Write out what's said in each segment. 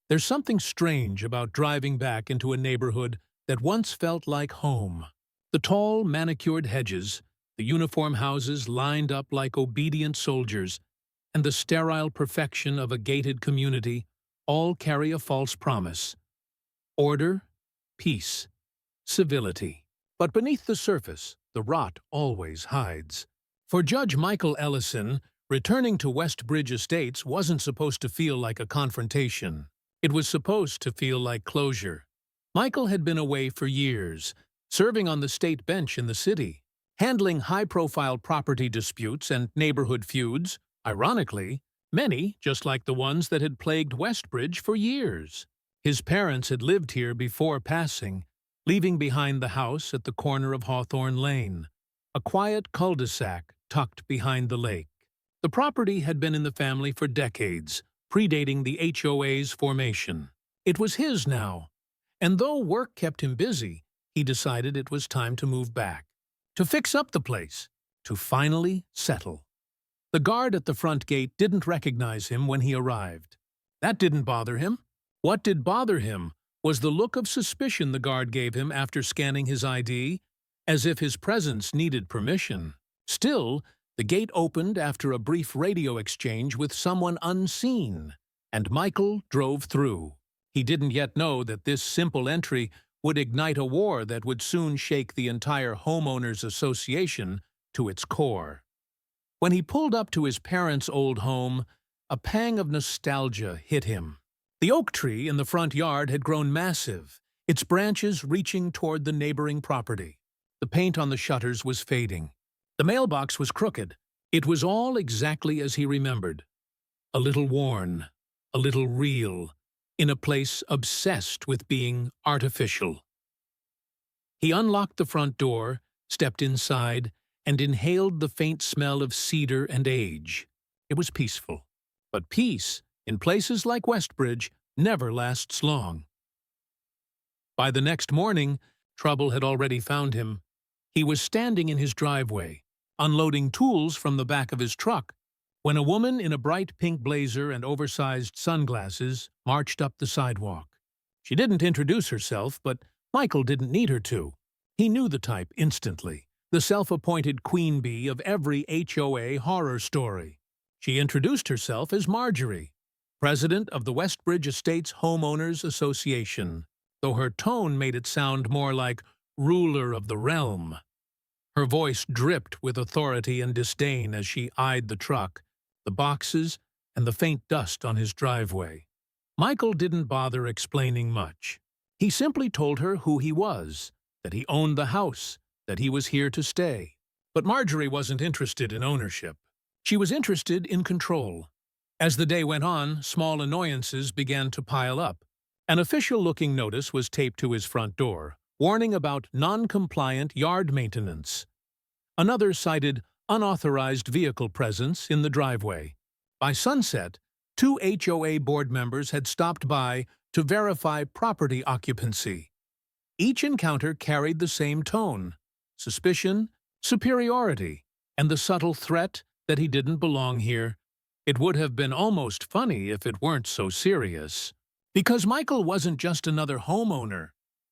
There's something strange about driving back into a neighborhood that once felt like home. The tall, manicured hedges, the uniform houses lined up like obedient soldiers, and the sterile perfection of a gated community all carry a false promise. Order, peace, civility. But beneath the surface, the rot always hides. For Judge Michael Ellison, returning to Westbridge Estates wasn't supposed to feel like a confrontation. It was supposed to feel like closure. Michael had been away for years, serving on the state bench in the city, handling high-profile property disputes and neighborhood feuds, ironically, many just like the ones that had plagued Westbridge for years. His parents had lived here before passing, leaving behind the house at the corner of Hawthorne Lane, a quiet cul-de-sac tucked behind the lake. The property had been in the family for decades, predating the HOA's formation. It was his now, and though work kept him busy, he decided it was time to move back, to fix up the place, to finally settle. The guard at the front gate didn't recognize him when he arrived. That didn't bother him. What did bother him was the look of suspicion the guard gave him after scanning his ID, as if his presence needed permission. Still, the gate opened after a brief radio exchange with someone unseen, and Michael drove through. He didn't yet know that this simple entry would ignite a war that would soon shake the entire homeowners association to its core. When he pulled up to his parents' old home, a pang of nostalgia hit him. The oak tree in the front yard had grown massive, its branches reaching toward the neighboring property. The paint on the shutters was fading. The mailbox was crooked. It was all exactly as he remembered. A little worn, a little real, in a place obsessed with being artificial. He unlocked the front door, stepped inside, and inhaled the faint smell of cedar and age. It was peaceful. But peace, in places like Westbridge, never lasts long. By the next morning, trouble had already found him. He was standing in his driveway, unloading tools from the back of his truck, when a woman in a bright pink blazer and oversized sunglasses marched up the sidewalk. She didn't introduce herself, but Michael didn't need her to. He knew the type instantly, the self-appointed queen bee of every HOA horror story. She introduced herself as Marjorie, president of the Westbridge Estates Homeowners Association, though her tone made it sound more like ruler of the realm. Her voice dripped with authority and disdain as she eyed the truck, the boxes, and the faint dust on his driveway. Michael didn't bother explaining much. He simply told her who he was, that he owned the house, that he was here to stay. But Marjorie wasn't interested in ownership. She was interested in control. As the day went on, small annoyances began to pile up. An official-looking notice was taped to his front door, warning about non-compliant yard maintenance. Another cited unauthorized vehicle presence in the driveway. By sunset, 2 HOA board members had stopped by to verify property occupancy. Each encounter carried the same tone: suspicion, superiority, and the subtle threat that he didn't belong here. It would have been almost funny if it weren't so serious. Because Michael wasn't just another homeowner.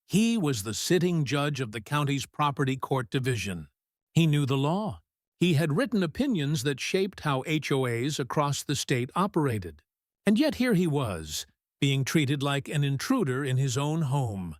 He was the sitting judge of the county's property court division. He knew the law. He had written opinions that shaped how HOAs across the state operated. And yet here he was, being treated like an intruder in his own home.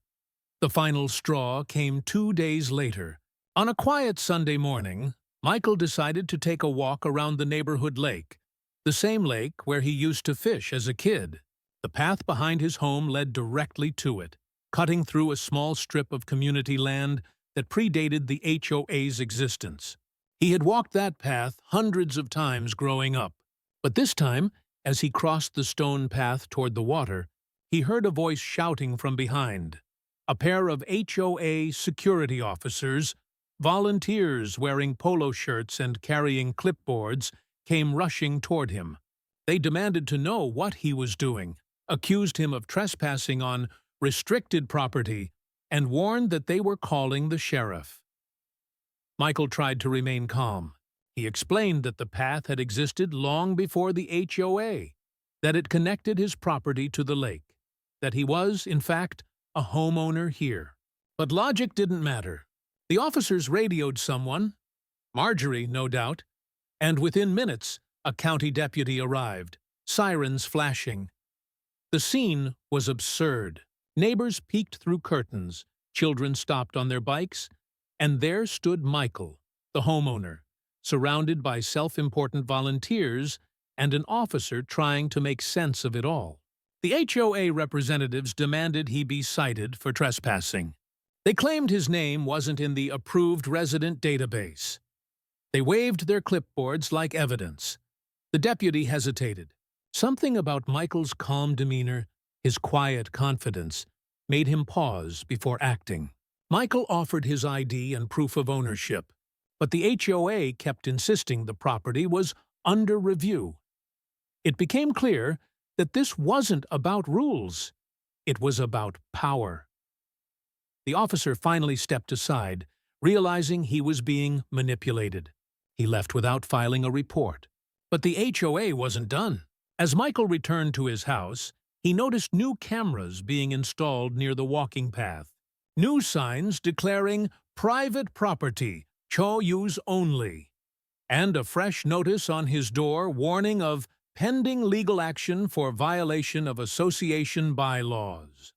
The final straw came 2 days later. On a quiet Sunday morning, Michael decided to take a walk around the neighborhood lake, the same lake where he used to fish as a kid. The path behind his home led directly to it, cutting through a small strip of community land that predated the HOA's existence. He had walked that path hundreds of times growing up, but this time, as he crossed the stone path toward the water, he heard a voice shouting from behind. A pair of HOA security officers, volunteers wearing polo shirts and carrying clipboards, came rushing toward him. They demanded to know what he was doing, accused him of trespassing on restricted property, and warned that they were calling the sheriff. Michael tried to remain calm. He explained that the path had existed long before the HOA, that it connected his property to the lake, that he was, in fact, a homeowner here. But logic didn't matter. The officers radioed someone, Marjorie, no doubt, and within minutes, a county deputy arrived, sirens flashing. The scene was absurd. Neighbors peeked through curtains, children stopped on their bikes, and there stood Michael, the homeowner, surrounded by self-important volunteers and an officer trying to make sense of it all. The HOA representatives demanded he be cited for trespassing. They claimed his name wasn't in the approved resident database. They waved their clipboards like evidence. The deputy hesitated. Something about Michael's calm demeanor, his quiet confidence, made him pause before acting. Michael offered his ID and proof of ownership, but the HOA kept insisting the property was under review. It became clear that this wasn't about rules. It was about power. The officer finally stepped aside, realizing he was being manipulated. He left without filing a report. But the HOA wasn't done. As Michael returned to his house, he noticed new cameras being installed near the walking path. New signs declaring private property, cho use only, and a fresh notice on his door warning of pending legal action for violation of association bylaws.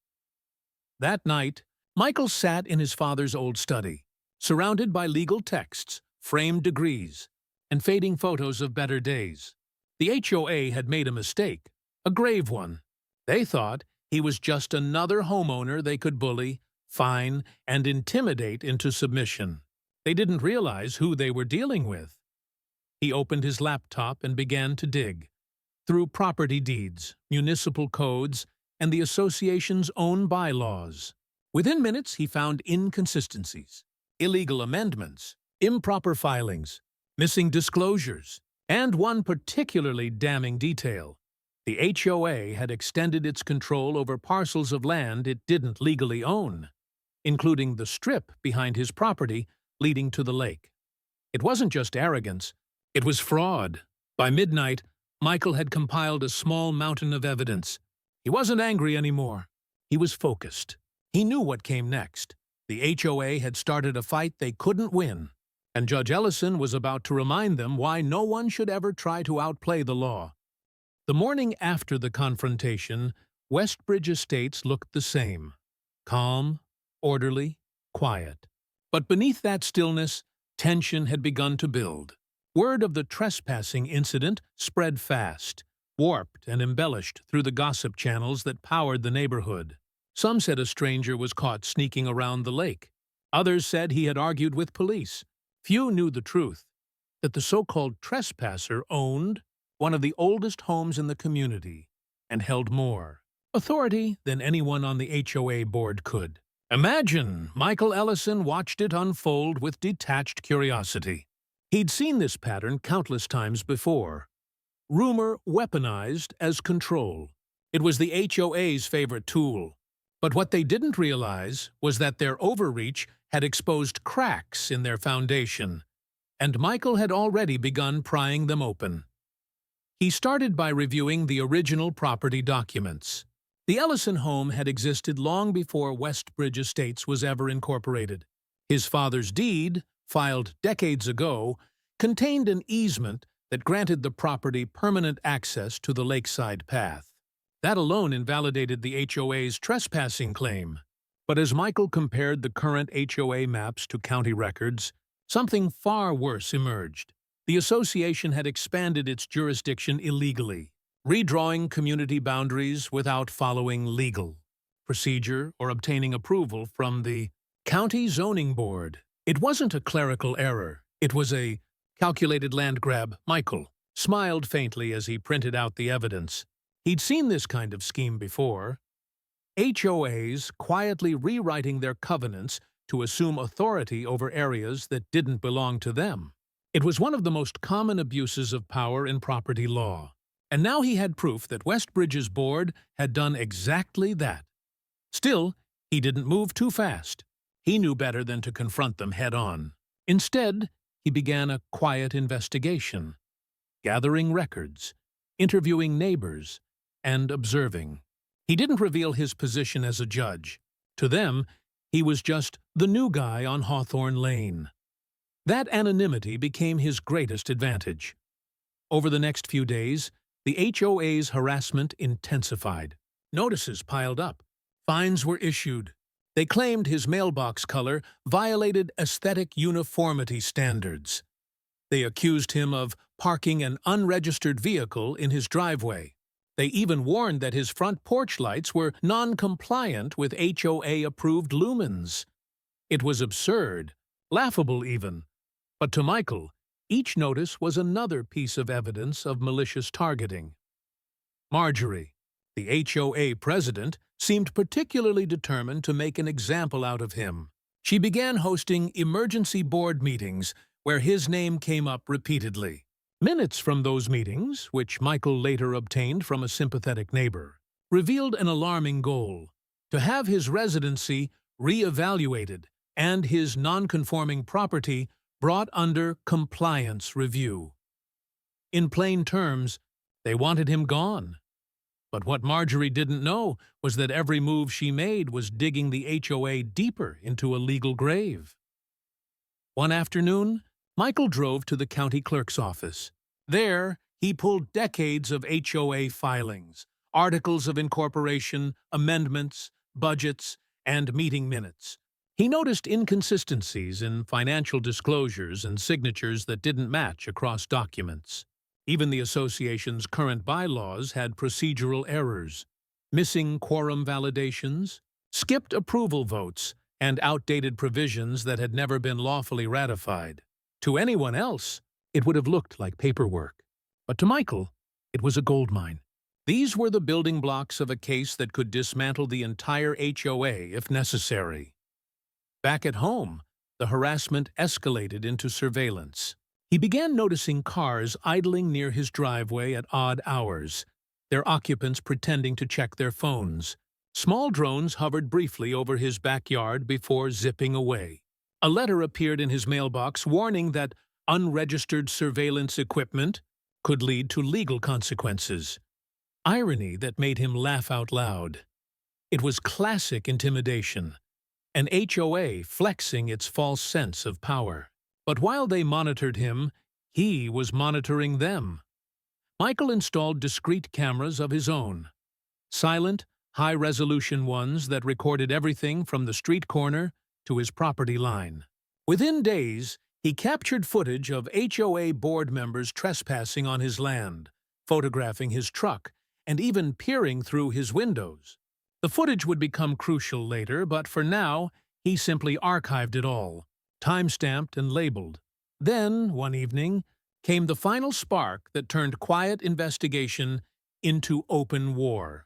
That night, Michael sat in his father's old study, surrounded by legal texts, framed degrees, and fading photos of better days. The HOA had made a mistake, a grave one. They thought he was just another homeowner they could bully, fine, and intimidate into submission. They didn't realize who they were dealing with. He opened his laptop and began to dig through property deeds, municipal codes, and the association's own bylaws. Within minutes, he found inconsistencies, illegal amendments, improper filings, missing disclosures, and one particularly damning detail. The HOA had extended its control over parcels of land it didn't legally own, including the strip behind his property leading to the lake. It wasn't just arrogance, it was fraud. By midnight, Michael had compiled a small mountain of evidence. He wasn't angry anymore. He was focused. He knew what came next. The HOA had started a fight they couldn't win, and Judge Ellison was about to remind them why no one should ever try to outplay the law. The morning after the confrontation, Westbridge Estates looked the same. Calm, orderly, quiet. But beneath that stillness, tension had begun to build. Word of the trespassing incident spread fast, warped and embellished through the gossip channels that powered the neighborhood. Some said a stranger was caught sneaking around the lake. Others said he had argued with police. Few knew the truth, that the so-called trespasser owned one of the oldest homes in the community and held more authority than anyone on the HOA board could. Imagine Michael Ellison watched it unfold with detached curiosity. He'd seen this pattern countless times before. Rumor weaponized as control. It was the HOA's favorite tool. But what they didn't realize was that their overreach had exposed cracks in their foundation, and Michael had already begun prying them open. He started by reviewing the original property documents. The Ellison home had existed long before Westbridge Estates was ever incorporated. His father's deed, filed decades ago, contained an easement that granted the property permanent access to the lakeside path. That alone invalidated the HOA's trespassing claim. But as Michael compared the current HOA maps to county records, something far worse emerged. The association had expanded its jurisdiction illegally, redrawing community boundaries without following legal procedure or obtaining approval from the county zoning board. It wasn't a clerical error. It was a calculated land grab. Michael smiled faintly as he printed out the evidence. He'd seen this kind of scheme before. HOAs quietly rewriting their covenants to assume authority over areas that didn't belong to them. It was one of the most common abuses of power in property law. And now he had proof that Westbridge's board had done exactly that. Still, he didn't move too fast. He knew better than to confront them head-on. Instead, he began a quiet investigation, gathering records, interviewing neighbors, and observing. He didn't reveal his position as a judge. To them, he was just the new guy on Hawthorne Lane. That anonymity became his greatest advantage. Over the next few days, the HOA's harassment intensified. Notices piled up. Fines were issued. They claimed his mailbox color violated aesthetic uniformity standards. They accused him of parking an unregistered vehicle in his driveway. They even warned that his front porch lights were non-compliant with HOA-approved lumens. It was absurd, laughable even. But to Michael, each notice was another piece of evidence of malicious targeting. Marjorie, the HOA president, seemed particularly determined to make an example out of him. She began hosting emergency board meetings where his name came up repeatedly. Minutes from those meetings, which Michael later obtained from a sympathetic neighbor, revealed an alarming goal: to have his residency re-evaluated and his non-conforming property brought under compliance review. In plain terms, they wanted him gone. But what Marjorie didn't know was that every move she made was digging the HOA deeper into a legal grave. One afternoon, Michael drove to the county clerk's office. There, he pulled decades of HOA filings, articles of incorporation, amendments, budgets, and meeting minutes. He noticed inconsistencies in financial disclosures and signatures that didn't match across documents. Even the association's current bylaws had procedural errors, missing quorum validations, skipped approval votes, and outdated provisions that had never been lawfully ratified. To anyone else, it would have looked like paperwork. But to Michael, it was a goldmine. These were the building blocks of a case that could dismantle the entire HOA if necessary. Back at home, the harassment escalated into surveillance. He began noticing cars idling near his driveway at odd hours, their occupants pretending to check their phones. Small drones hovered briefly over his backyard before zipping away. A letter appeared in his mailbox warning that unregistered surveillance equipment could lead to legal consequences. Irony that made him laugh out loud. It was classic intimidation, an HOA flexing its false sense of power. But while they monitored him, he was monitoring them. Michael installed discrete cameras of his own. Silent, high-resolution ones that recorded everything from the street corner to his property line. Within days, he captured footage of HOA board members trespassing on his land, photographing his truck, and even peering through his windows. The footage would become crucial later, but for now, he simply archived it all, time-stamped and labeled. Then, one evening, came the final spark that turned quiet investigation into open war.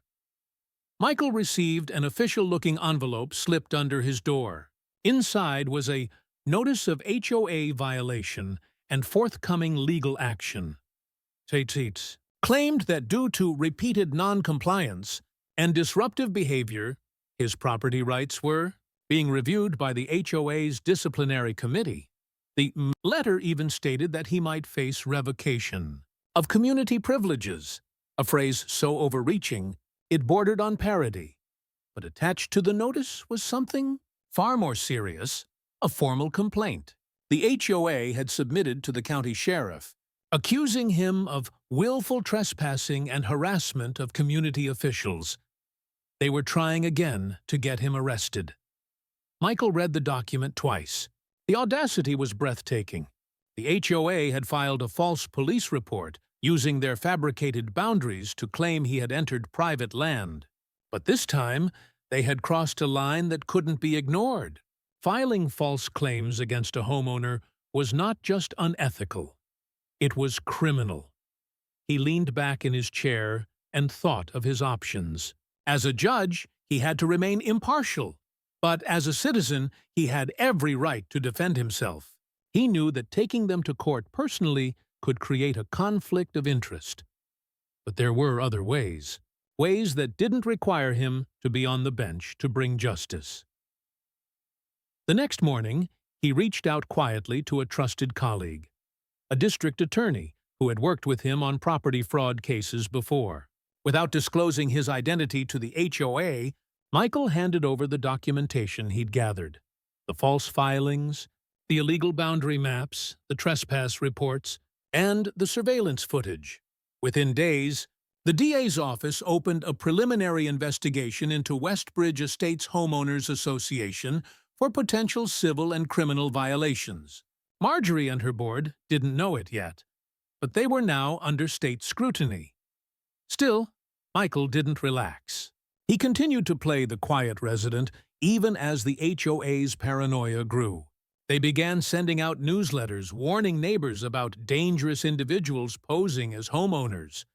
Michael received an official-looking envelope slipped under his door. Inside was a notice of HOA violation and forthcoming legal action. Tates claimed that due to repeated non-compliance and disruptive behavior, his property rights were being reviewed by the HOA's disciplinary committee. The letter even stated that he might face revocation of community privileges, a phrase so overreaching it bordered on parody. But attached to the notice was something far more serious, a formal complaint. The HOA had submitted to the county sheriff, accusing him of willful trespassing and harassment of community officials. They were trying again to get him arrested. Michael read the document twice. The audacity was breathtaking. The HOA had filed a false police report, using their fabricated boundaries to claim he had entered private land. But this time, they had crossed a line that couldn't be ignored. Filing false claims against a homeowner was not just unethical. It was criminal. He leaned back in his chair and thought of his options. As a judge, he had to remain impartial. But as a citizen, he had every right to defend himself. He knew that taking them to court personally could create a conflict of interest. But there were other ways that didn't require him to be on the bench to bring justice. The next morning, he reached out quietly to a trusted colleague, a district attorney who had worked with him on property fraud cases before. Without disclosing his identity to the HOA, Michael handed over the documentation he'd gathered. The false filings, the illegal boundary maps, the trespass reports, and the surveillance footage. Within days, the DA's office opened a preliminary investigation into Westbridge Estates Homeowners Association for potential civil and criminal violations. Marjorie and her board didn't know it yet, but they were now under state scrutiny. Still, Michael didn't relax. He continued to play the quiet resident even as the HOA's paranoia grew. They began sending out newsletters warning neighbors about dangerous individuals posing as homeowners.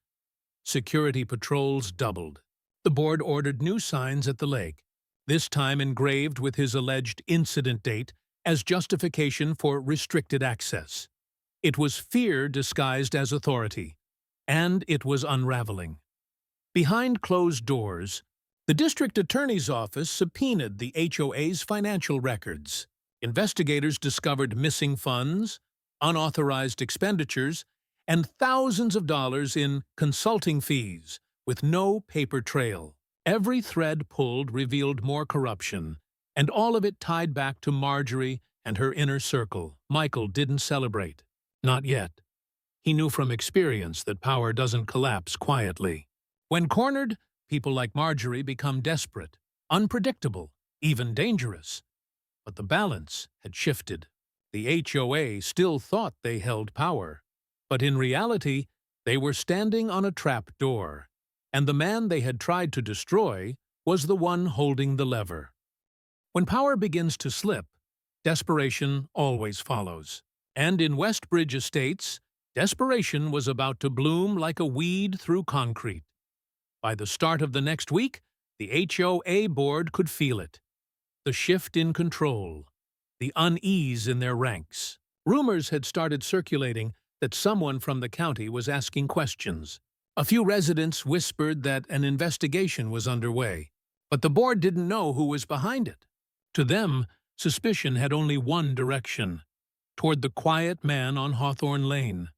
Security patrols doubled. The board ordered new signs at the lake, this time engraved with his alleged incident date as justification for restricted access. It was fear disguised as authority, and it was unraveling. Behind closed doors, the district attorney's office subpoenaed the HOA's financial records. Investigators discovered missing funds, unauthorized expenditures, and thousands of dollars in consulting fees, with no paper trail. Every thread pulled revealed more corruption, and all of it tied back to Marjorie and her inner circle. Michael didn't celebrate. Not yet. He knew from experience that power doesn't collapse quietly. When cornered, people like Marjorie become desperate, unpredictable, even dangerous. But the balance had shifted. The HOA still thought they held power, but in reality, they were standing on a trap door, and the man they had tried to destroy was the one holding the lever. When power begins to slip, desperation always follows. And in Westbridge Estates, desperation was about to bloom like a weed through concrete. By the start of the next week, the HOA board could feel it. The shift in control, the unease in their ranks. Rumors had started circulating that someone from the county was asking questions. A few residents whispered that an investigation was underway, but the board didn't know who was behind it. To them, suspicion had only one direction, toward the quiet man on Hawthorne Lane.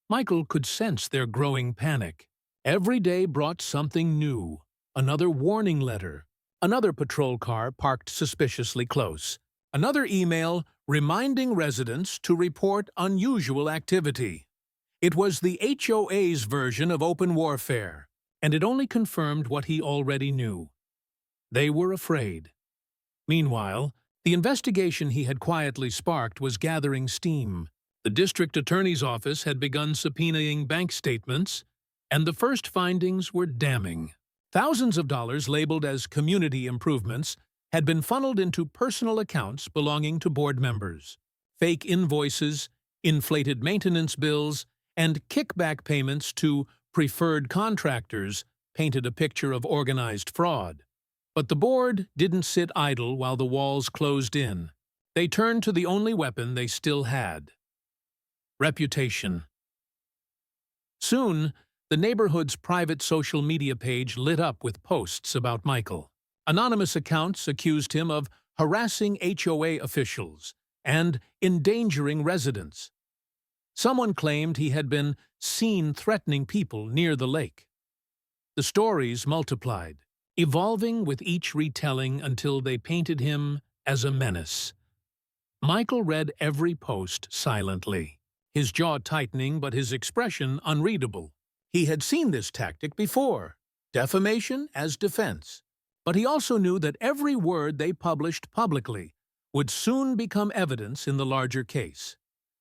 Michael could sense their growing panic. Every day brought something new, another warning letter, another patrol car parked suspiciously close, another email reminding residents to report unusual activity. It was the HOA's version of open warfare, and it only confirmed what he already knew. They were afraid. Meanwhile, the investigation he had quietly sparked was gathering steam. The district attorney's office had begun subpoenaing bank statements, and the first findings were damning. Thousands of dollars labeled as community improvements had been funneled into personal accounts belonging to board members. Fake invoices, inflated maintenance bills, and kickback payments to preferred contractors painted a picture of organized fraud. But the board didn't sit idle while the walls closed in. They turned to the only weapon they still had: reputation. Soon, the neighborhood's private social media page lit up with posts about Michael. Anonymous accounts accused him of harassing HOA officials and endangering residents. Someone claimed he had been seen threatening people near the lake. The stories multiplied, evolving with each retelling until they painted him as a menace. Michael read every post silently, his jaw tightening but his expression unreadable. He had seen this tactic before, defamation as defense, but he also knew that every word they published publicly would soon become evidence in the larger case.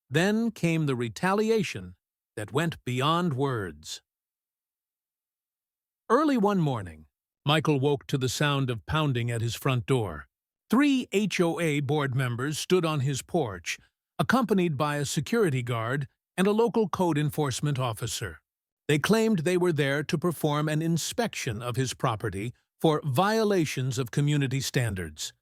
Then came the retaliation that went beyond words. Early one morning, Michael woke to the sound of pounding at his front door. 3 HOA board members stood on his porch, accompanied by a security guard and a local code enforcement officer. They claimed they were there to perform an inspection of his property for violations of community standards.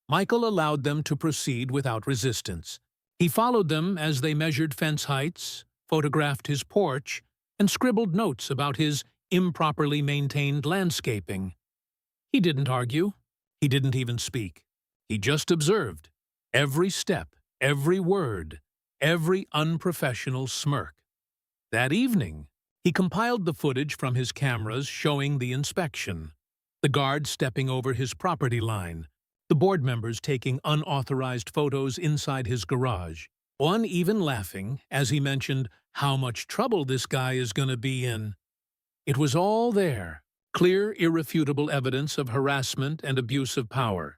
Michael allowed them to proceed without resistance. He followed them as they measured fence heights, photographed his porch, and scribbled notes about his improperly maintained landscaping. He didn't argue. He didn't even speak. He just observed every step, every word, every unprofessional smirk. That evening, He compiled the footage from his cameras showing the inspection, the guard stepping over his property line, the board members taking unauthorized photos inside his garage, one even laughing as he mentioned how much trouble this guy is going to be in. It was all there, clear, irrefutable evidence of harassment and abuse of power.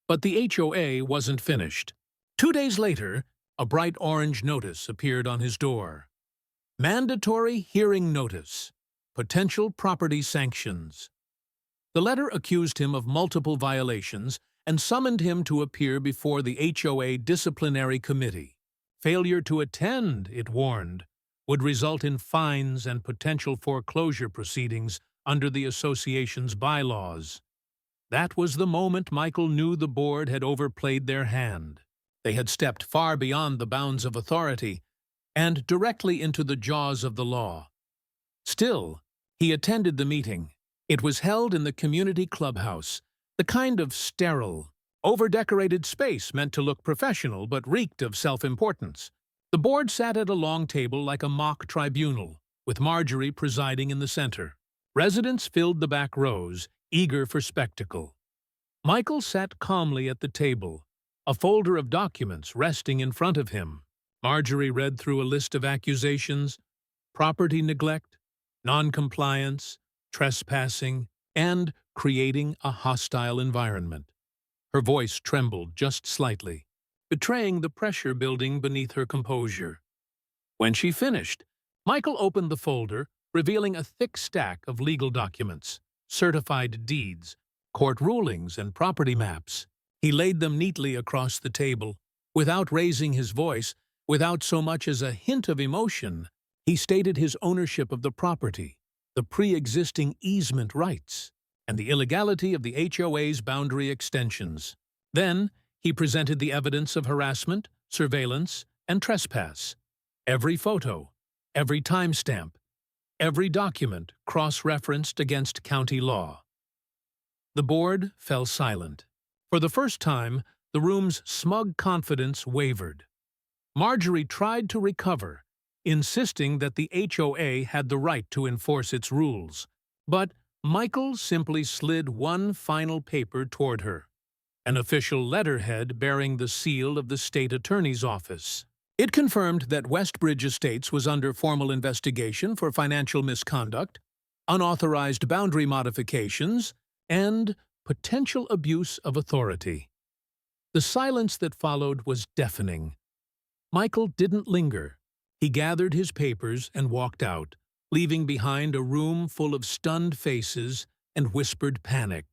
But the HOA wasn't finished. 2 days later, a bright orange notice appeared on his door. Mandatory hearing notice. Potential property sanctions. The letter accused him of multiple violations and summoned him to appear before the HOA disciplinary committee. Failure to attend, it warned, would result in fines and potential foreclosure proceedings under the association's bylaws. That was the moment Michael knew the board had overplayed their hand. They had stepped far beyond the bounds of authority and directly into the jaws of the law. Still, he attended the meeting. It was held in the community clubhouse, the kind of sterile, over-decorated space meant to look professional but reeked of self-importance. The board sat at a long table like a mock tribunal, with Marjorie presiding in the center. Residents filled the back rows, eager for spectacle. Michael sat calmly at the table, a folder of documents resting in front of him. Marjorie read through a list of accusations: property neglect, non-compliance, trespassing, and creating a hostile environment. Her voice trembled just slightly, betraying the pressure building beneath her composure. When she finished, Michael opened the folder, revealing a thick stack of legal documents, certified deeds, court rulings, and property maps. He laid them neatly across the table. Without raising his voice, without so much as a hint of emotion, he stated his ownership of the property, the pre-existing easement rights, and the illegality of the HOA's boundary extensions. Then, he presented the evidence of harassment, surveillance, and trespass. Every photo, every timestamp, every document cross-referenced against county law. The board fell silent. For the first time, the room's smug confidence wavered. Marjorie tried to recover, insisting that the HOA had the right to enforce its rules. But Michael simply slid one final paper toward her, an official letterhead bearing the seal of the state attorney's office. It confirmed that Westbridge Estates was under formal investigation for financial misconduct, unauthorized boundary modifications, and potential abuse of authority. The silence that followed was deafening. Michael didn't linger. He gathered his papers and walked out, leaving behind a room full of stunned faces and whispered panic.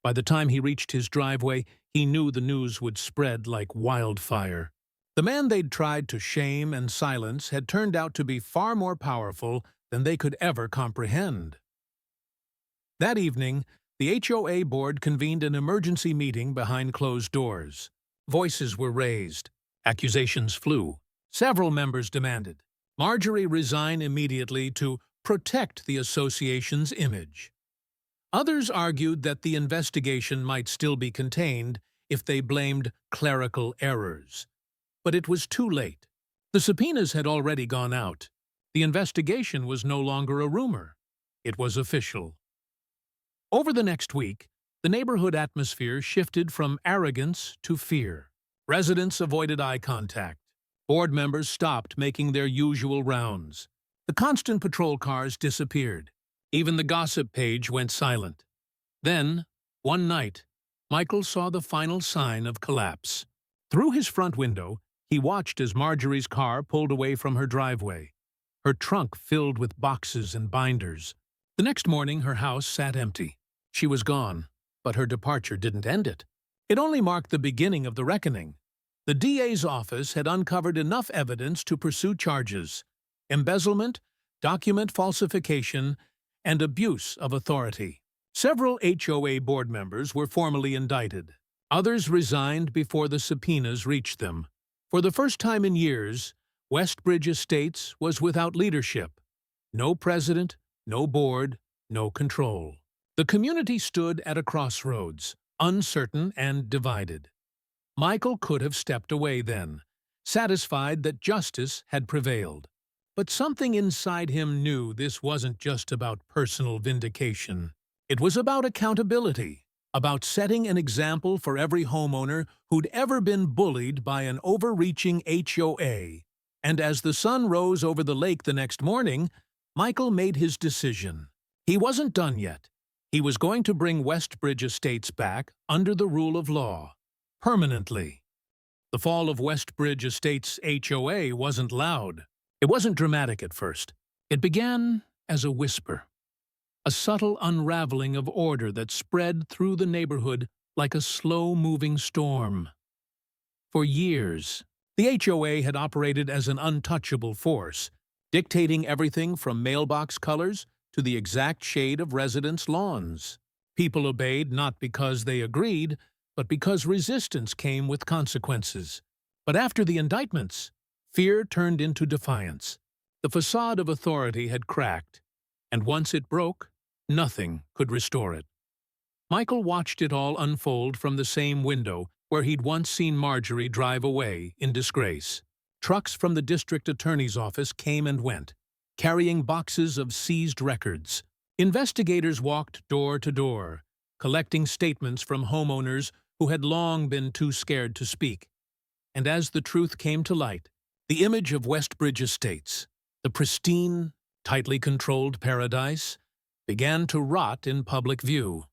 By the time he reached his driveway, he knew the news would spread like wildfire. The man they'd tried to shame and silence had turned out to be far more powerful than they could ever comprehend. That evening, the HOA board convened an emergency meeting behind closed doors. Voices were raised. Accusations flew. Several members demanded Marjorie resign immediately to protect the association's image. Others argued that the investigation might still be contained if they blamed clerical errors. But it was too late. The subpoenas had already gone out. The investigation was no longer a rumor. It was official. Over the next week, the neighborhood atmosphere shifted from arrogance to fear. Residents avoided eye contact. Board members stopped making their usual rounds. The constant patrol cars disappeared. Even the gossip page went silent. Then, one night, Michael saw the final sign of collapse. Through his front window, he watched as Marjorie's car pulled away from her driveway, her trunk filled with boxes and binders. The next morning, her house sat empty. She was gone, but her departure didn't end it. It only marked the beginning of the reckoning. The DA's office had uncovered enough evidence to pursue charges: embezzlement, document falsification, and abuse of authority. Several HOA board members were formally indicted. Others resigned before the subpoenas reached them. For the first time in years, Westbridge Estates was without leadership. No president, no board, no control. The community stood at a crossroads, uncertain and divided. Michael could have stepped away then, satisfied that justice had prevailed. But something inside him knew this wasn't just about personal vindication. It was about accountability, about setting an example for every homeowner who'd ever been bullied by an overreaching HOA. And as the sun rose over the lake the next morning, Michael made his decision. He wasn't done yet. He was going to bring Westbridge Estates back under the rule of law, permanently. The fall of Westbridge Estates HOA wasn't loud. It wasn't dramatic at first. It began as a whisper, a subtle unraveling of order that spread through the neighborhood like a slow-moving storm. For years, the HOA had operated as an untouchable force, dictating everything from mailbox colors to the exact shade of residents' lawns. People obeyed not because they agreed, but because resistance came with consequences. But after the indictments, fear turned into defiance. The facade of authority had cracked, and once it broke, nothing could restore it. Michael watched it all unfold from the same window where he'd once seen Marjorie drive away in disgrace. Trucks from the district attorney's office came and went, carrying boxes of seized records. Investigators walked door to door, collecting statements from homeowners who had long been too scared to speak. And as the truth came to light, the image of Westbridge Estates, the pristine, tightly controlled paradise, began to rot in public view.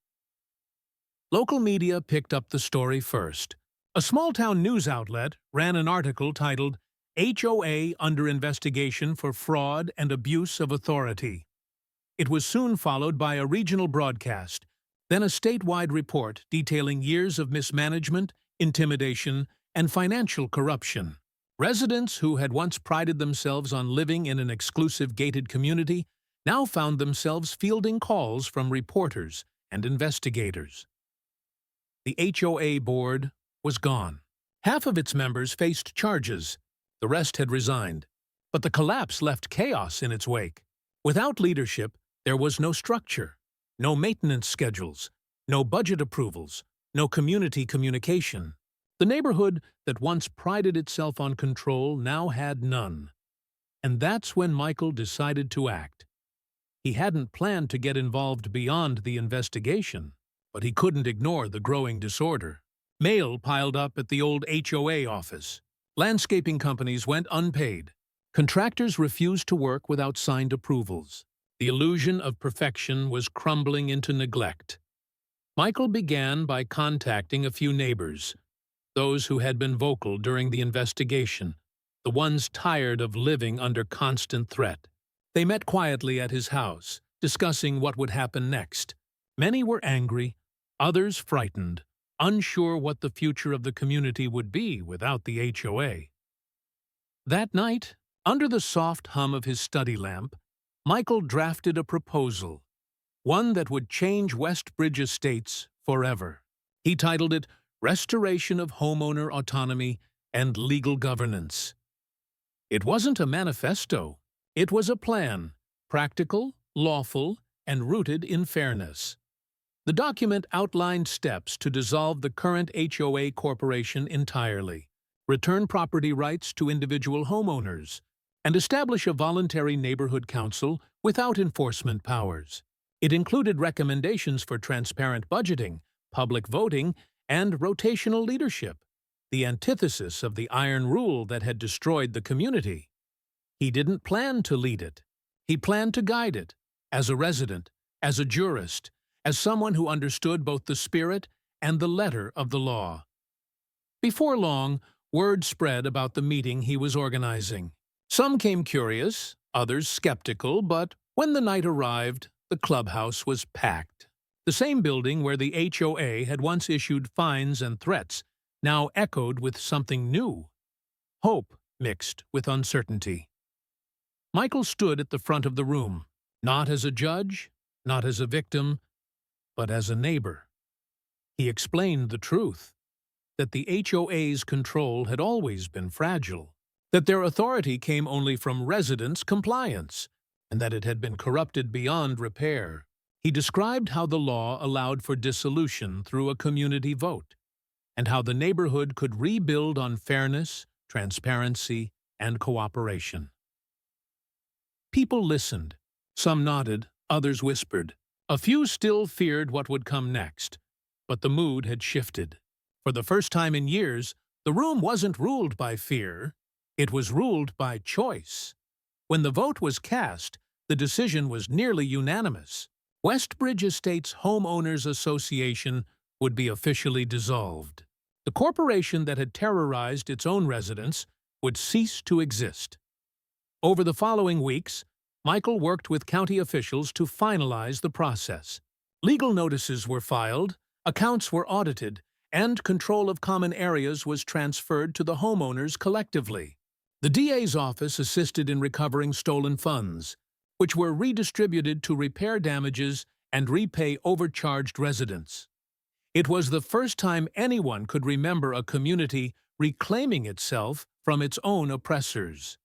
Local media picked up the story first. A small-town news outlet ran an article titled, "HOA Under Investigation for Fraud and Abuse of Authority." It was soon followed by a regional broadcast, then a statewide report detailing years of mismanagement, intimidation, and financial corruption. Residents who had once prided themselves on living in an exclusive gated community now found themselves fielding calls from reporters and investigators. The HOA board was gone. Half of its members faced charges. The rest had resigned. But the collapse left chaos in its wake. Without leadership, there was no structure, no maintenance schedules, no budget approvals, no community communication. The neighborhood that once prided itself on control now had none. And that's when Michael decided to act. He hadn't planned to get involved beyond the investigation, but he couldn't ignore the growing disorder. Mail piled up at the old HOA office. Landscaping companies went unpaid. Contractors refused to work without signed approvals. The illusion of perfection was crumbling into neglect. Michael began by contacting a few neighbors, those who had been vocal during the investigation, the ones tired of living under constant threat. They met quietly at his house, discussing what would happen next. Many were angry, others frightened, unsure what the future of the community would be without the HOA. That night, under the soft hum of his study lamp, Michael drafted a proposal, one that would change Westbridge Estates forever. He titled it Restoration of Homeowner Autonomy and Legal Governance. It wasn't a manifesto. It was a plan, practical, lawful, and rooted in fairness. The document outlined steps to dissolve the current HOA corporation entirely, return property rights to individual homeowners, and establish a voluntary neighborhood council without enforcement powers. It included recommendations for transparent budgeting, public voting, and rotational leadership, the antithesis of the iron rule that had destroyed the community. He didn't plan to lead it. He planned to guide it, as a resident, as a jurist, as someone who understood both the spirit and the letter of the law. Before long, word spread about the meeting he was organizing. Some came curious, others skeptical, but when the night arrived, the clubhouse was packed. The same building where the HOA had once issued fines and threats now echoed with something new, hope mixed with uncertainty. Michael stood at the front of the room, not as a judge, not as a victim, but as a neighbor. He explained the truth, that the HOA's control had always been fragile, that their authority came only from residents' compliance, and that it had been corrupted beyond repair. He described how the law allowed for dissolution through a community vote, and how the neighborhood could rebuild on fairness, transparency, and cooperation. People listened. Some nodded, others whispered. A few still feared what would come next. But the mood had shifted. For the first time in years, the room wasn't ruled by fear. It was ruled by choice. When the vote was cast, the decision was nearly unanimous. Westbridge Estates Homeowners Association would be officially dissolved. The corporation that had terrorized its own residents would cease to exist. Over the following weeks, Michael worked with county officials to finalize the process. Legal notices were filed, accounts were audited, and control of common areas was transferred to the homeowners collectively. The DA's office assisted in recovering stolen funds, which were redistributed to repair damages and repay overcharged residents. It was the first time anyone could remember a community reclaiming itself from its own oppressors.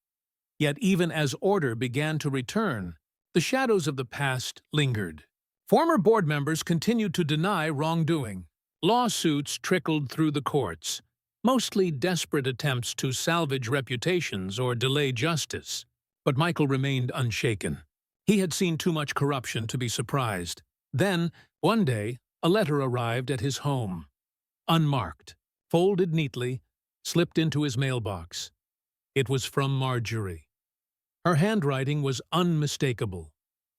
Yet even as order began to return, the shadows of the past lingered. Former board members continued to deny wrongdoing. Lawsuits trickled through the courts, mostly desperate attempts to salvage reputations or delay justice. But Michael remained unshaken. He had seen too much corruption to be surprised. Then, one day, a letter arrived at his home. Unmarked, folded neatly, slipped into his mailbox. It was from Marjorie. Her handwriting was unmistakable,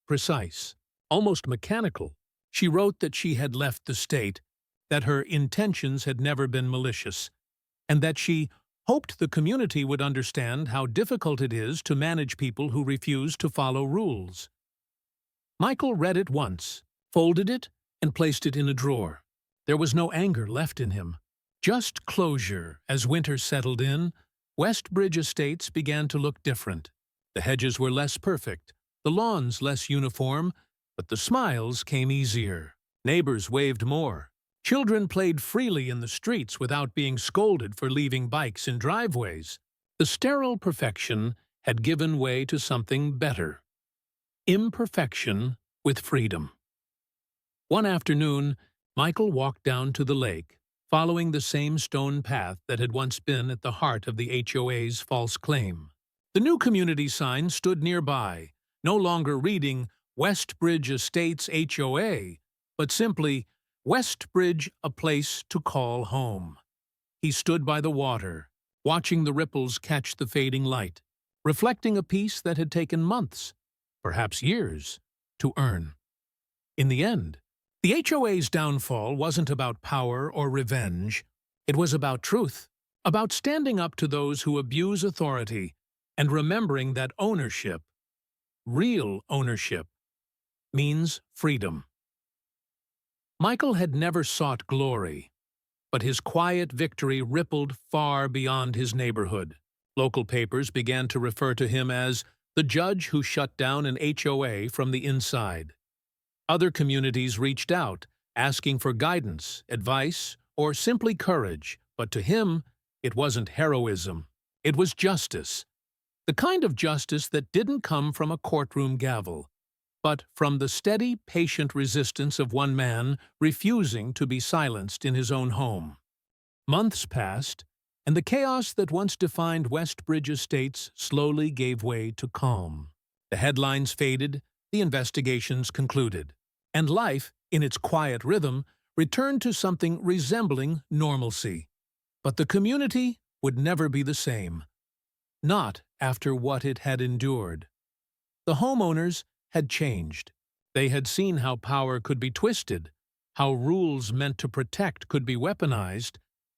precise, almost mechanical. She wrote that she had left the state, that her intentions had never been malicious, and that she hoped the community would understand how difficult it is to manage people who refuse to follow rules. Michael read it once, folded it, and placed it in a drawer. There was no anger left in him, just closure. As winter settled in, Westbridge Estates began to look different. The hedges were less perfect, the lawns less uniform, but the smiles came easier. Neighbors waved more. Children played freely in the streets without being scolded for leaving bikes in driveways. The sterile perfection had given way to something better. Imperfection with freedom. One afternoon, Michael walked down to the lake, following the same stone path that had once been at the heart of the HOA's false claim. The new community sign stood nearby, no longer reading Westbridge Estates HOA, but simply Westbridge, a place to call home. He stood by the water, watching the ripples catch the fading light, reflecting a peace that had taken months, perhaps years, to earn. In the end, the HOA's downfall wasn't about power or revenge. It was about truth, about standing up to those who abuse authority and remembering that ownership, real ownership, means freedom. Michael had never sought glory, but his quiet victory rippled far beyond his neighborhood. Local papers began to refer to him as the judge who shut down an HOA from the inside. Other communities reached out, asking for guidance, advice, or simply courage, but to him, it wasn't heroism. It was justice. The kind of justice that didn't come from a courtroom gavel, but from the steady, patient resistance of one man refusing to be silenced in his own home. Months passed, and the chaos that once defined Westbridge Estates slowly gave way to calm. The headlines faded, the investigations concluded, and life, in its quiet rhythm, returned to something resembling normalcy. But the community would never be the same. Not after what it had endured. The homeowners had changed. They had seen how power could be twisted, how rules meant to protect could be weaponized,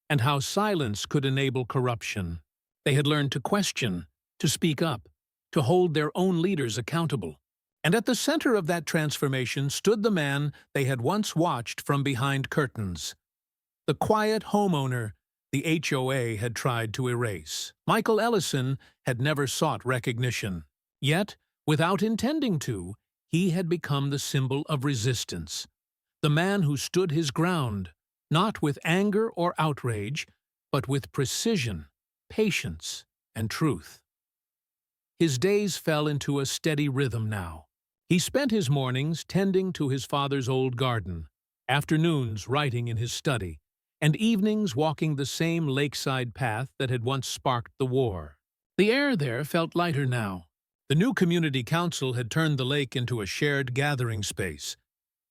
and how silence could enable corruption. They had learned to question, to speak up, to hold their own leaders accountable. And at the center of that transformation stood the man they had once watched from behind curtains. The quiet homeowner the HOA had tried to erase. Michael Ellison had never sought recognition. Yet, without intending to, he had become the symbol of resistance. The man who stood his ground, not with anger or outrage, but with precision, patience, and truth. His days fell into a steady rhythm now. He spent his mornings tending to his father's old garden, afternoons writing in his study, and evenings walking the same lakeside path that had once sparked the war. The air there felt lighter now. The new community council had turned the lake into a shared gathering space.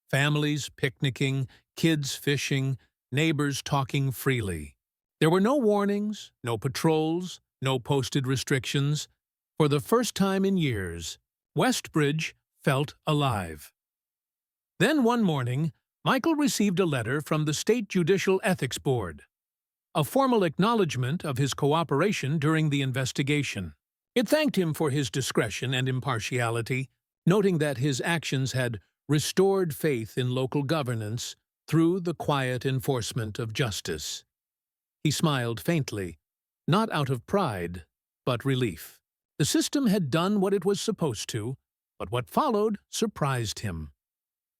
Families picnicking, kids fishing, neighbors talking freely. There were no warnings, no patrols, no posted restrictions. For the first time in years, Westbridge felt alive. Then one morning, Michael received a letter from the State Judicial Ethics Board, a formal acknowledgement of his cooperation during the investigation. It thanked him for his discretion and impartiality, noting that his actions had restored faith in local governance through the quiet enforcement of justice. He smiled faintly, not out of pride, but relief. The system had done what it was supposed to, but what followed surprised him.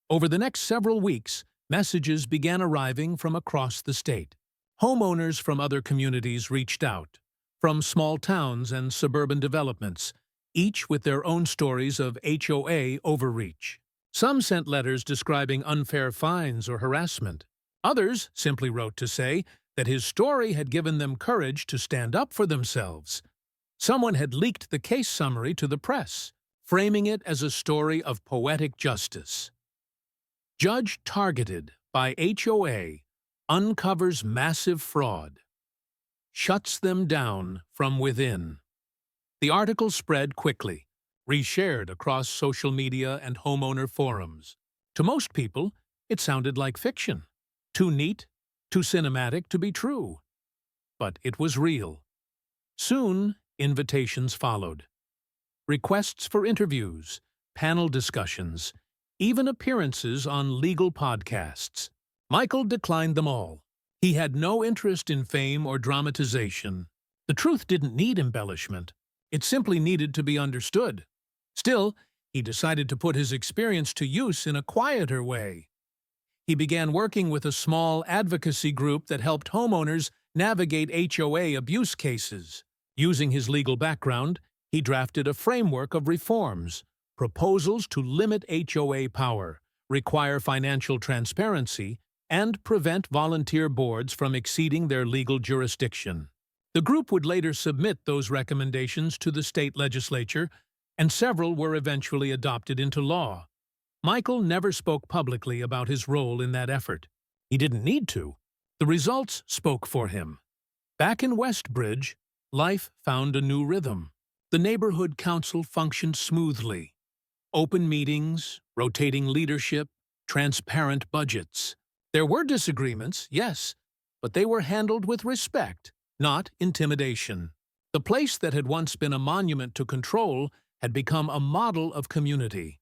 Over the next several weeks, messages began arriving from across the state. Homeowners from other communities reached out, from small towns and suburban developments, each with their own stories of HOA overreach. Some sent letters describing unfair fines or harassment. Others simply wrote to say that his story had given them courage to stand up for themselves. Someone had leaked the case summary to the press, framing it as a story of poetic justice. Judge targeted by HOA uncovers massive fraud, shuts them down from within. The article spread quickly, reshared across social media and homeowner forums. To most people, it sounded like fiction, too neat, too cinematic to be true. But it was real. Soon, invitations followed. Requests for interviews, panel discussions, even appearances on legal podcasts. Michael declined them all. He had no interest in fame or dramatization. The truth didn't need embellishment. It simply needed to be understood. Still, he decided to put his experience to use in a quieter way. He began working with a small advocacy group that helped homeowners navigate HOA abuse cases. Using his legal background, he drafted a framework of reforms, proposals to limit HOA power, require financial transparency, and prevent volunteer boards from exceeding their legal jurisdiction. The group would later submit those recommendations to the state legislature, and several were eventually adopted into law. Michael never spoke publicly about his role in that effort. He didn't need to. The results spoke for him. Back in Westbridge, life found a new rhythm. The neighborhood council functioned smoothly. Open meetings, rotating leadership, transparent budgets. There were disagreements, yes, but they were handled with respect, not intimidation. The place that had once been a monument to control had become a model of community.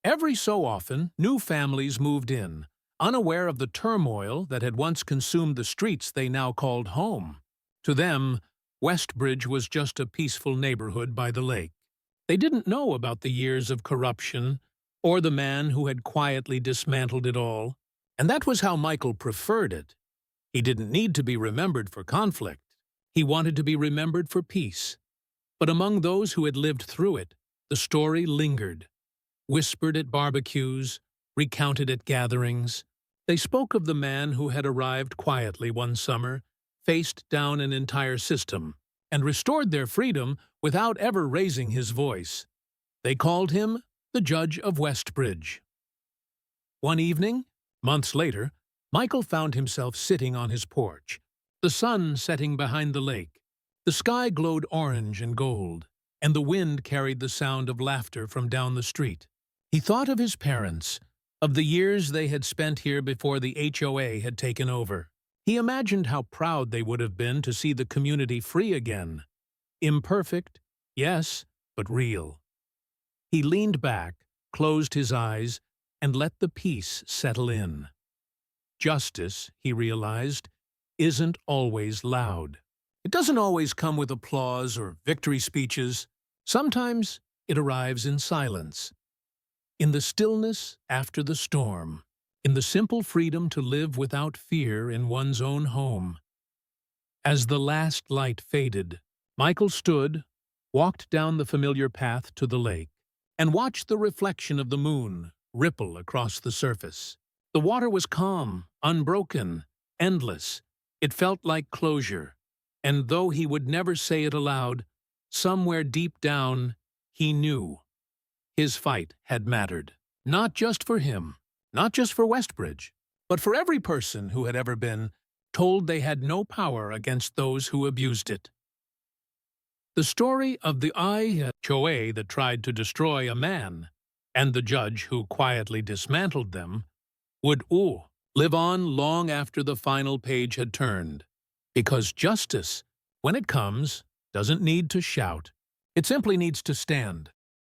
Every so often, new families moved in, unaware of the turmoil that had once consumed the streets they now called home. To them, Westbridge was just a peaceful neighborhood by the lake. They didn't know about the years of corruption or the man who had quietly dismantled it all. And that was how Michael preferred it. He didn't need to be remembered for conflict. He wanted to be remembered for peace. But among those who had lived through it, the story lingered. Whispered at barbecues, recounted at gatherings. They spoke of the man who had arrived quietly one summer, faced down an entire system, and restored their freedom without ever raising his voice. They called him the Judge of Westbridge. One evening, months later, Michael found himself sitting on his porch, the sun setting behind the lake. The sky glowed orange and gold, and the wind carried the sound of laughter from down the street. He thought of his parents, of the years they had spent here before the HOA had taken over. He imagined how proud they would have been to see the community free again. Imperfect, yes, but real. He leaned back, closed his eyes, and let the peace settle in. Justice, he realized, isn't always loud. It doesn't always come with applause or victory speeches. Sometimes it arrives in silence, in the stillness after the storm, in the simple freedom to live without fear in one's own home. As the last light faded, Michael stood, walked down the familiar path to the lake, and watched the reflection of the moon ripple across the surface. The water was calm, unbroken, endless. It felt like closure, and though he would never say it aloud, somewhere deep down, he knew his fight had mattered. Not just for him, not just for Westbridge, but for every person who had ever been told they had no power against those who abused it. The story of the HOA that tried to destroy a man and the judge who quietly dismantled them would live on long after the final page had turned. Because justice, when it comes, doesn't need to shout. It simply needs to stand.